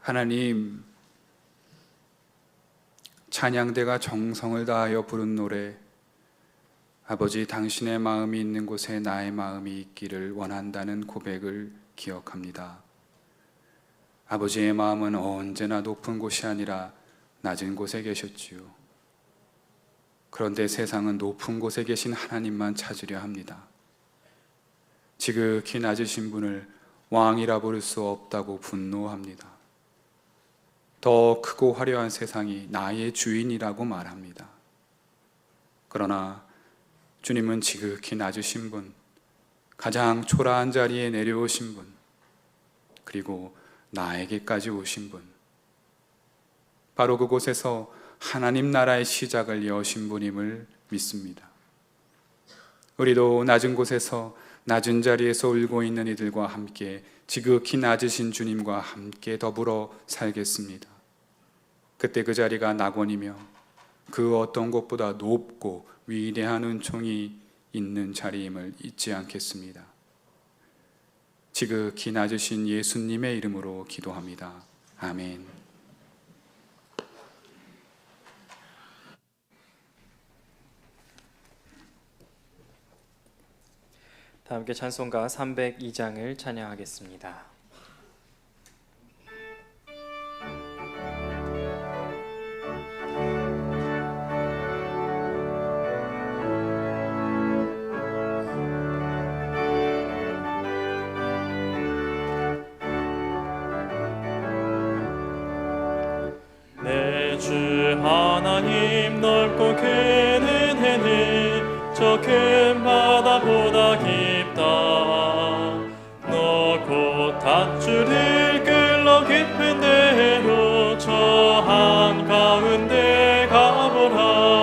하나님, 찬양대가 정성을 다하여 부른 노래, 아버지 당신의 마음이 있는 곳에 나의 마음이 있기를 원한다는 고백을 기억합니다. 아버지의 마음은 언제나 높은 곳이 아니라 낮은 곳에 계셨지요. 그런데 세상은 높은 곳에 계신 하나님만 찾으려 합니다. 지극히 낮으신 분을 왕이라 부를 수 없다고 분노합니다. 더 크고 화려한 세상이 나의 주인이라고 말합니다. 그러나 주님은 지극히 낮으신 분, 가장 초라한 자리에 내려오신 분, 그리고 나에게까지 오신 분, 바로 그곳에서 하나님 나라의 시작을 여신 분임을 믿습니다. 우리도 낮은 곳에서 낮은 자리에서 울고 있는 이들과 함께 지극히 낮으신 주님과 함께 더불어 살겠습니다. 그때 그 자리가 낙원이며 그 어떤 곳보다 높고 위대한 은총이 있는 자리임을 잊지 않겠습니다. 지극히 낮으신 예수님의 이름으로 기도합니다. 아멘. 다 함께 찬송가 302장을 찬양하겠습니다. 내 주 하나님 넓고 큰 은혜는 저 큰 바다보다 깊다. 너 곧 닷줄을 끌러 깊은 데로 저 한가운데 가보라.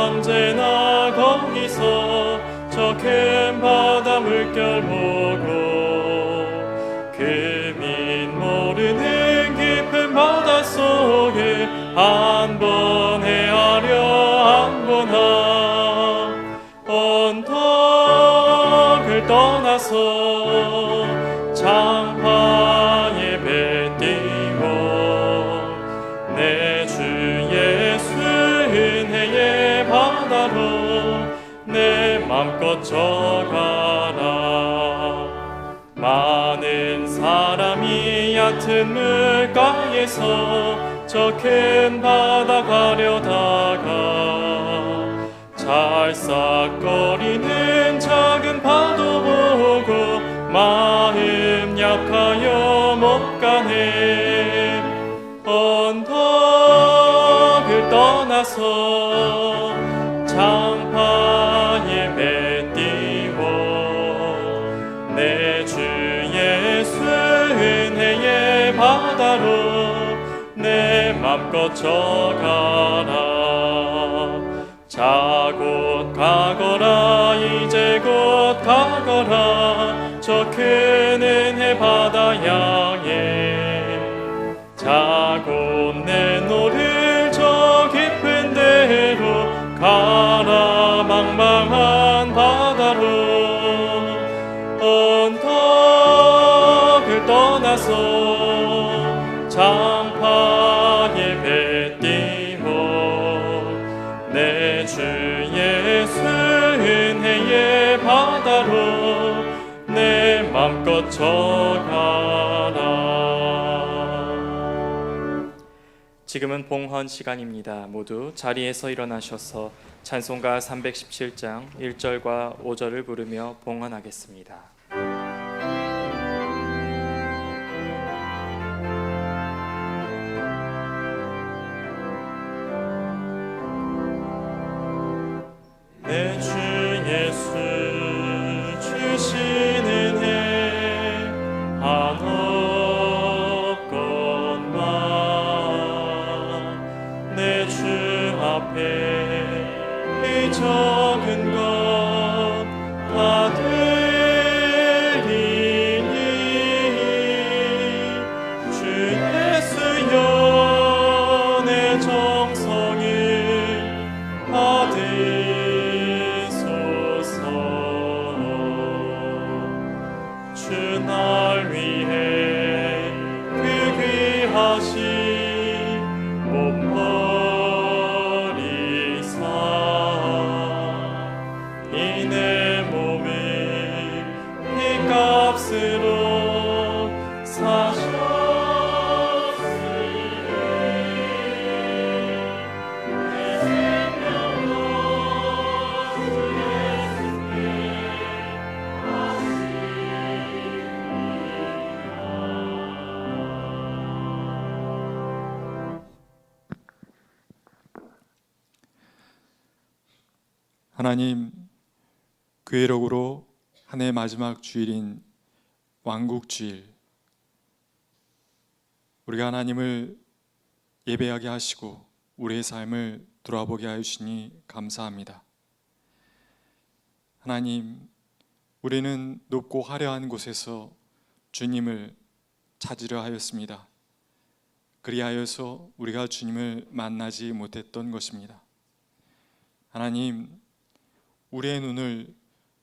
언제나 거기서 저 큰 바다 물결 보고 금인 모르는 깊은 바다 속에 한 번 헤아려 한 번 언덕을 떠나서 장파에 배 띄고 내 주 예수 은혜의 바다로 내 맘껏 져가라. 많은 사람이 얕은 물가에서 저 큰 바다 가려다가 찰싹거리는 작은 파도 보고 마음 약하여 못 가네. 언덕을 떠나서 장파에 배 띄워 내 주 예수 은혜의 바다로 내 맘껏 져가라. 자 곧 가거라 이제 곧 가거라 저 큰 은혜 바다 향해. 자 곧 내노를 저 깊은 데로 가라 망망한 바다로. 언덕을 떠나서 장파에 배 띄워 내 주 예수 은혜의 바다로 내 맘껏 져가라. 지금은 봉헌 시간입니다. 모두 자리에서 일어나셔서 찬송가 317장 1절과 5절을 부르며 봉헌하겠습니다. 내 주 예수 주신 은혜 한없건만 내 주 앞에 이 적은 것 다 드리니 주 예수여 내 정성을 받으소서. 주 날 위해 그 귀하신 몸 버리사 이 내 몸을 피값으로 사셨으니 내 생명도 주 하나님, 교회력으로 한 해 마지막 주일인 왕국주일, 우리가 하나님을 예배하게 하시고 우리의 삶을 돌아보게 하시니 감사합니다. 하나님, 우리는 높고 화려한 곳에서 주님을 찾으려 하였습니다. 그리하여서 우리가 주님을 만나지 못했던 것입니다. 하나님, 우리의 눈을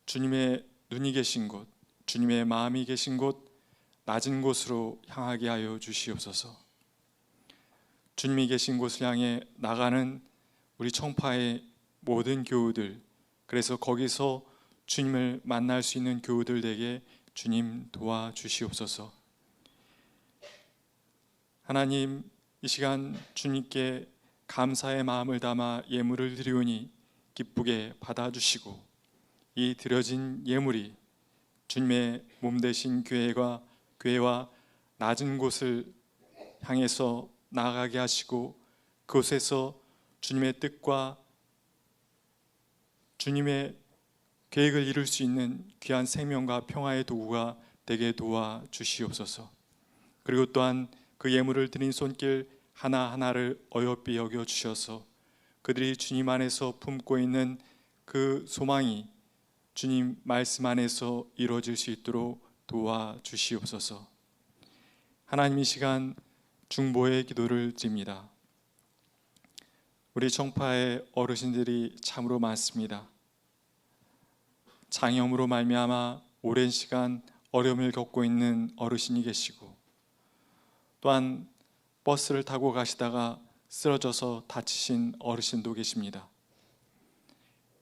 주님의 눈이 계신 곳, 주님의 마음이 계신 곳, 낮은 곳으로 향하게 하여 주시옵소서. 주님이 계신 곳을 향해 나가는 우리 청파의 모든 교우들, 그래서 거기서 주님을 만날 수 있는 교우들 되게 주님 도와주시옵소서. 하나님, 이 시간 주님께 감사의 마음을 담아 예물을 드리오니 기쁘게 받아주시고 이 드려진 예물이 주님의 몸 되신 교회와 낮은 곳을 향해서 나아가게 하시고 그곳에서 주님의 뜻과 주님의 계획을 이룰 수 있는 귀한 생명과 평화의 도구가 되게 도와주시옵소서. 그리고 또한 그 예물을 드린 손길 하나하나를 어여삐 여겨 주셔서 그들이 주님 안에서 품고 있는 그 소망이 주님 말씀 안에서 이루어질 수 있도록 도와주시옵소서. 하나님, 이 시간 중보의 기도를 드립니다. 우리 청파의 어르신들이 참으로 많습니다. 장염으로 말미암아 오랜 시간 어려움을 겪고 있는 어르신이 계시고, 또한 버스를 타고 가시다가 쓰러져서 다치신 어르신도 계십니다.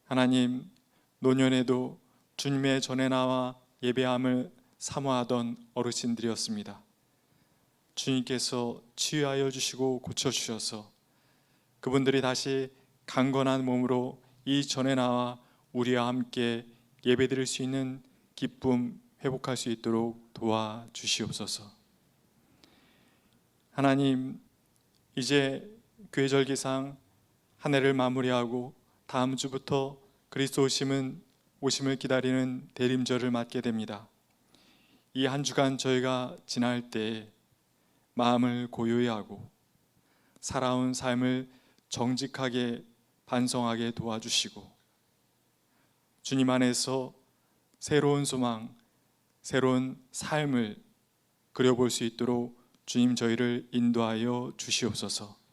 하나님, 노년에도 주님의 전에 나와 예배함을 사모하던 어르신들이었습니다. 주님께서 치유하여 주시고 고쳐주셔서 그분들이 다시 강건한 몸으로 이 전에 나와 우리와 함께 예배드릴 수 있는 기쁨 회복할 수 있도록 도와주시옵소서. 하나님, 이제 교회 절기상 한 해를 마무리하고 다음 주부터 그리스도 오심을 기다리는 대림절을 맞게 됩니다. 이 한 주간 저희가 지날 때 마음을 고요히 하고 살아온 삶을 정직하게 반성하게 도와주시고, 주님 안에서 새로운 소망, 새로운 삶을 그려볼 수 있도록 주님 저희를 인도하여 주시옵소서.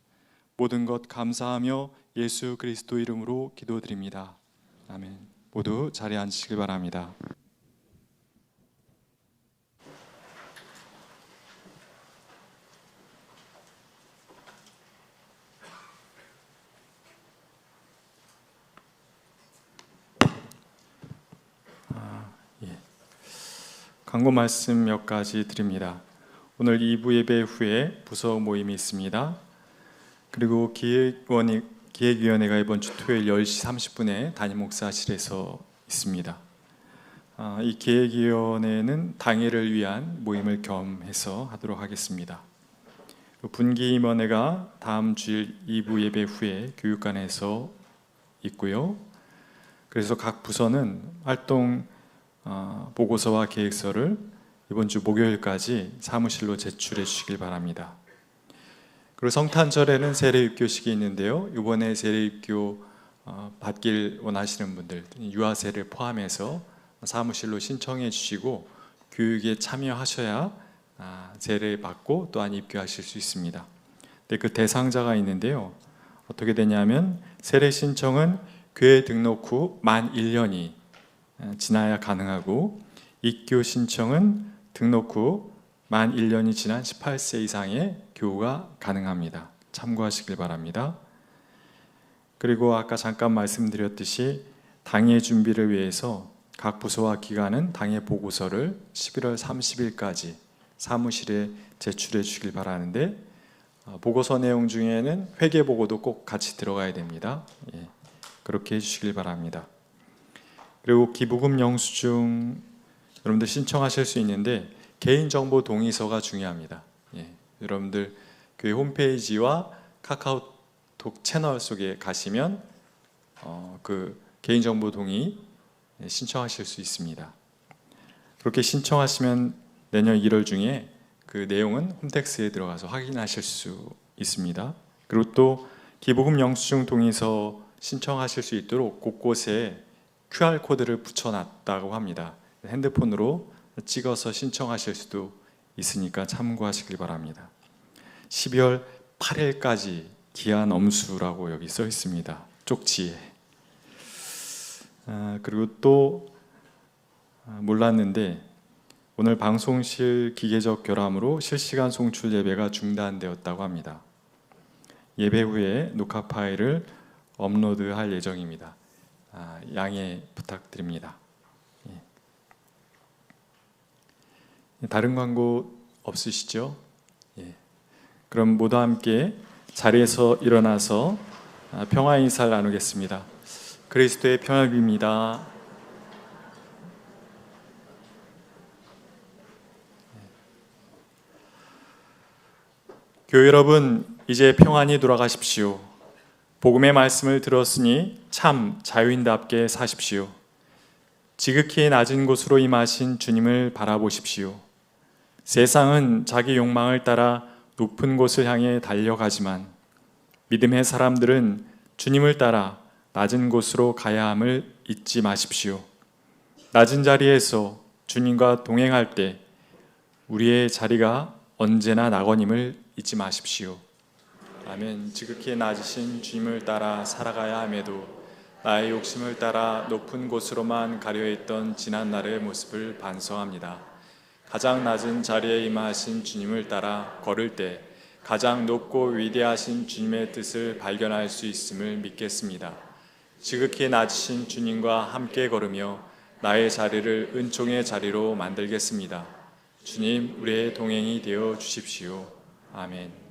모든 것 감사하며 예수 그리스도 이름으로 기도드립니다. 아멘. 모두 자리에 앉으시길 바랍니다. 광고 말씀 몇 가지 드립니다. 오늘 2부 예배 후에 부서 모임이 있습니다. 그리고 기획위원회가 이번 주 토요일 10시 30분에 담임 목사실에서 있습니다. 이 기획위원회는 당일을 위한 모임을 겸해서 하도록 하겠습니다. 분기임원회가 다음 주일 2부 예배 후에 교육관에서 있고요. 그래서 각 부서는 활동 보고서와 계획서를 이번 주 목요일까지 사무실로 제출해 주시길 바랍니다. 그리고 성탄절에는 세례입교식이 있는데요. 이번에 세례입교 받길 원하시는 분들, 유아세를 포함해서 사무실로 신청해 주시고 교육에 참여하셔야 세례 받고 또한 입교하실 수 있습니다. 근데 그 대상자가 있는데요. 어떻게 되냐면 세례 신청은 교회 등록 후 만 1년이 지나야 가능하고, 입교 신청은 등록 후 만 1년이 지난 18세 이상의 교우가 가능합니다. 참고하시길 바랍니다. 그리고 아까 잠깐 말씀드렸듯이 당회 준비를 위해서 각 부서와 기관은 당회 보고서를 11월 30일까지 사무실에 제출해 주시길 바라는데, 보고서 내용 중에는 회계 보고도 꼭 같이 들어가야 됩니다. 그렇게 해주시길 바랍니다. 그리고 기부금 영수증 여러분들 신청하실 수 있는데 개인정보 동의서가 중요합니다. 여러분들 교회 홈페이지와 카카오톡 채널 속에 가시면 그 개인정보 동의 신청하실 수 있습니다. 그렇게 신청하시면 내년 1월 중에 그 내용은 홈택스에 들어가서 확인하실 수 있습니다. 그리고 또 기부금 영수증 동의서 신청하실 수 있도록 곳곳에 QR코드를 붙여놨다고 합니다. 핸드폰으로 찍어서 신청하실 수도 있으니까 참고하시길 바랍니다. 12월 8일까지 기한 엄수라고 여기 써 있습니다. 쪽지에. 그리고 또 몰랐는데 오늘 방송실 기계적 결함으로 실시간 송출 예배가 중단되었다고 합니다. 예배 후에 녹화 파일을 업로드할 예정입니다. 양해 부탁드립니다. 다른 광고 없으시죠? 그럼 모두 함께 자리에서 일어나서 평화 인사를 나누겠습니다. 그리스도의 평화입니다. 교회 여러분, 이제 평안히 돌아가십시오. 복음의 말씀을 들었으니 참 자유인답게 사십시오. 지극히 낮은 곳으로 임하신 주님을 바라보십시오. 세상은 자기 욕망을 따라 높은 곳을 향해 달려가지만 믿음의 사람들은 주님을 따라 낮은 곳으로 가야 함을 잊지 마십시오. 낮은 자리에서 주님과 동행할 때 우리의 자리가 언제나 낙원임을 잊지 마십시오. 아멘. 지극히 낮으신 주님을 따라 살아가야 함에도 나의 욕심을 따라 높은 곳으로만 가려 했던 지난 날의 모습을 반성합니다. 가장 낮은 자리에 임하신 주님을 따라 걸을 때 가장 높고 위대하신 주님의 뜻을 발견할 수 있음을 믿겠습니다. 지극히 낮으신 주님과 함께 걸으며 나의 자리를 은총의 자리로 만들겠습니다. 주님, 우리의 동행이 되어 주십시오. 아멘.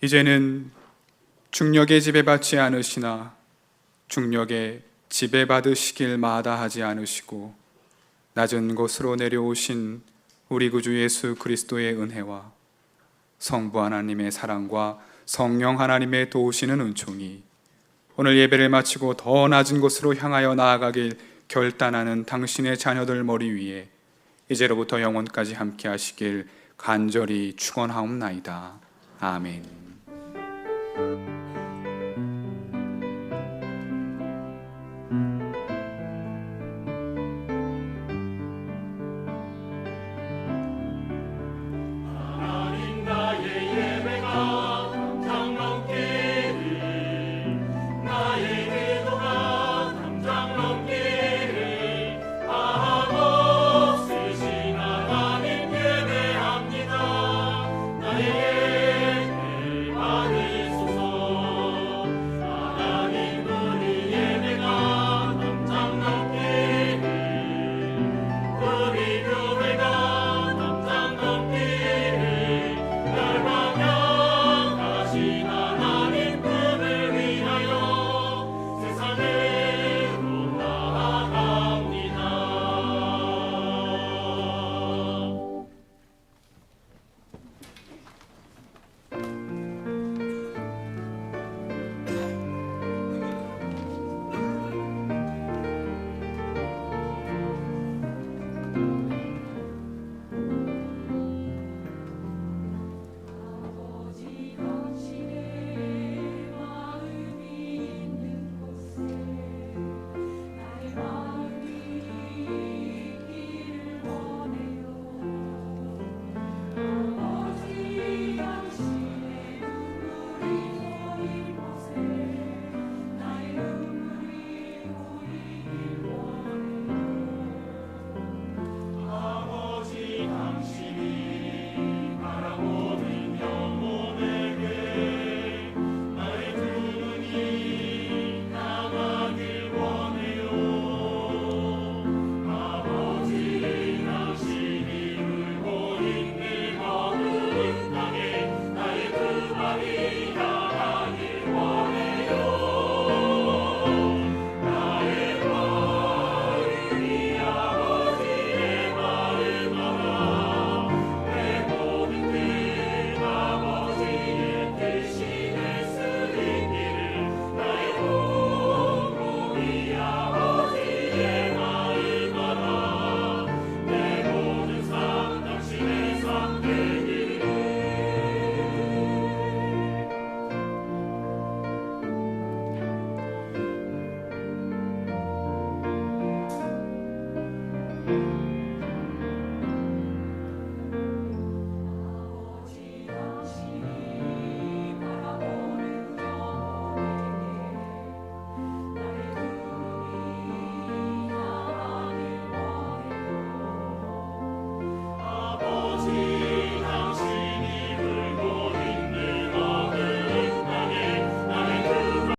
이제는 중력에 지배받지 않으시나 중력에 지배받으시길 마다하지 않으시고 낮은 곳으로 내려오신 우리 구주 예수 그리스도의 은혜와 성부 하나님의 사랑과 성령 하나님의 도우시는 은총이 오늘 예배를 마치고 더 낮은 곳으로 향하여 나아가길 결단하는 당신의 자녀들 머리 위에 이제로부터 영원까지 함께 하시길 간절히 축원하옵나이다. 아멘.